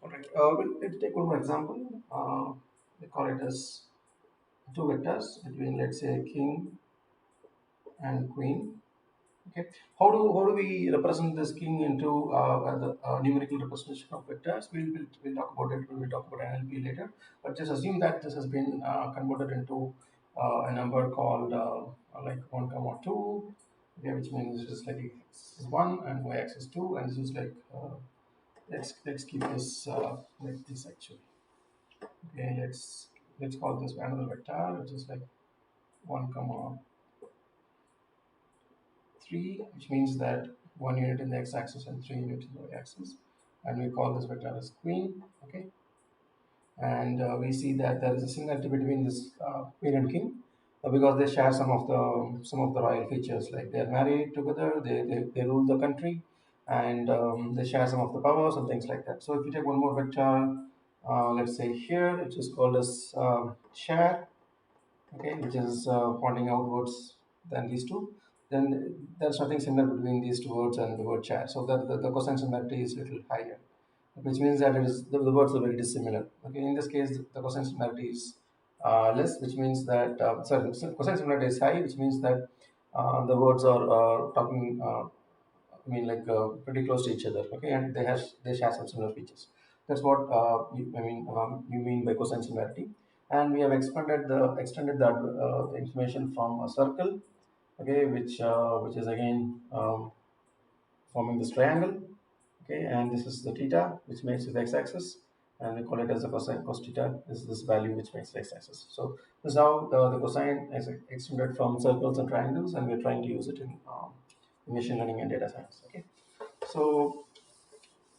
All right. Let's take one more example. We call it as two vectors between, let's say, king and queen. Okay. How do we represent this king into the numerical representation of vectors? We'll talk about it when we talk about NLP later. But just assume that this has been converted into a number called like 1 comma 2. Okay, which means this is like x is 1 and y axis 2, and this is like let's keep this like this actually. Okay, let's call this another vector, which is like 1 comma 3, which means that 1 unit in the x-axis and 3 units in the y-axis, and we call this vector as queen. Okay, and we see that there is a similarity between this queen and king because they share some of the royal features, like they are married together, they rule the country, and they share some of the powers and things like that. So if you take one more vector, let's say here, which is called as share, okay, which is pointing outwards than these two, then there's nothing similar between these two words and the word share. So that the cosine similarity is a little higher, which means that the words are very dissimilar. Okay, in this case, the cosine similarity is less, which means that cosine similarity is high, which means that the words are talking. I mean, like pretty close to each other. Okay, and they share some similar features. That's what you mean by cosine similarity. And we have extended the information from a circle. Okay, which is again forming this triangle. Okay, and this is the theta, which makes it the x-axis, and we call it as the cosine. Cos theta is this value which makes the x-axis. So this is how the cosine is extended from circles and triangles, and we're trying to use it in machine learning and data science. Okay, so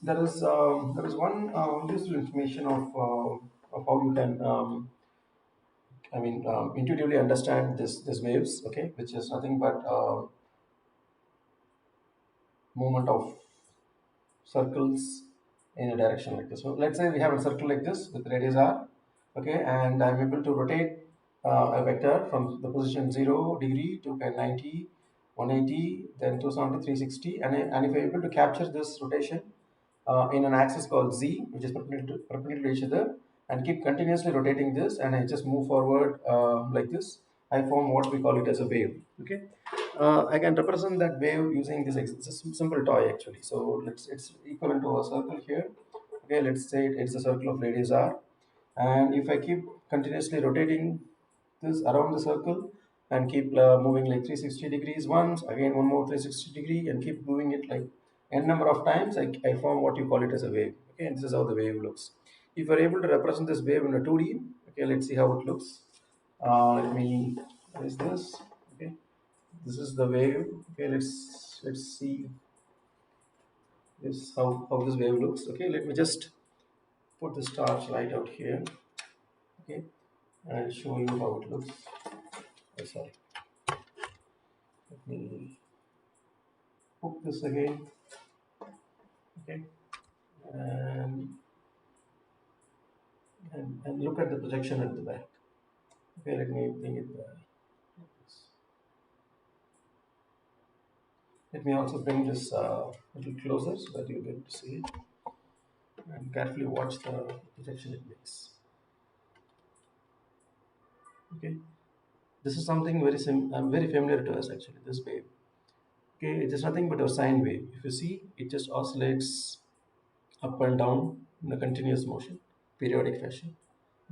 there is one useful information of how you can intuitively understand this waves. Okay, which is nothing but movement of circles in a direction like this. So let's say we have a circle like this with radius r, okay, and I'm able to rotate a vector from the position 0 degree to 90, 180, then 270, 360, and if I'm able to capture this rotation in an axis called z, which is perpendicular to each other, and keep continuously rotating this, and I just move forward like this, I form what we call it as a wave. Okay, I can represent that wave using this. It's a simple toy actually. So it's equivalent to a circle here. Okay, let's say it's a circle of radius r, and if I keep continuously rotating this around the circle and keep moving like 360 degrees once, again one more 360 degree, and keep doing it like n number of times, I form what you call it as a wave. Okay, and this is how the wave looks. If you're able to represent this wave in a 2D, okay, let's see how it looks. Let me raise this. Okay, this is the wave. Okay, let's see this how this wave looks. Okay, let me just put the starch light out here. Okay, and I'll show you how it looks. Oh, sorry, let me hook this again. Okay, and, and look at the projection at the back. Okay, let me bring it back. Let me also bring this little closer so that you'll be able to see it, and carefully watch the projection it makes. Okay, this is something very familiar to us actually. This wave. Okay, it is nothing but a sine wave. If you see, it just oscillates up and down in a continuous motion, periodic fashion.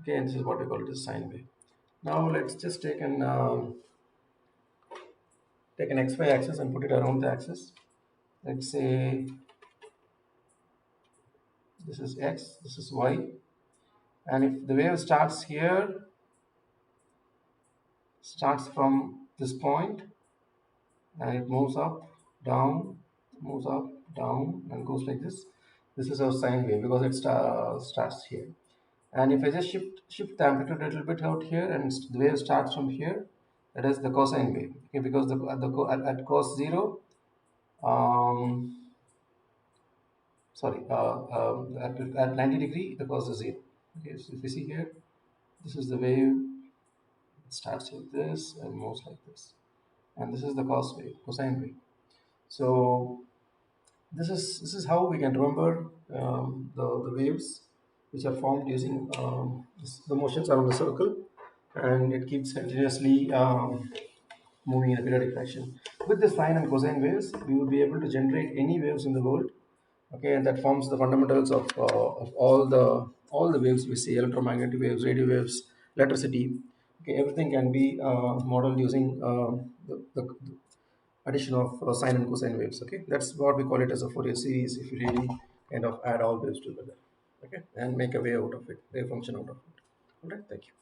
Okay, and this is what we call it as sine wave. Now let's just take an xy axis and put it around the axis. Let's say this is x, this is y, and if the wave starts here, starts from this point, and it moves up, down, and goes like this. This is our sine wave because it starts here. And if I just shift the amplitude a little bit out here, and the wave starts from here, that is the cosine wave. Okay, because at cos 0, um, sorry, at 90 degree, the cos is 0. Okay, so if you see here, this is the wave. It starts like this and moves like this, and this is the cos wave, cosine wave. So This is how we can remember the waves which are formed using the motions around the circle, and it keeps continuously moving in a periodic fashion. With the sine and cosine waves, we will be able to generate any waves in the world. Okay, and that forms the fundamentals of all the waves we see: electromagnetic waves, radio waves, electricity. Okay, everything can be modeled using the addition of sine and cosine waves. Okay, that's what we call it as a Fourier series. If you really kind of add all waves together, okay, and make a wave out of it, wave function out of it. All right, thank you.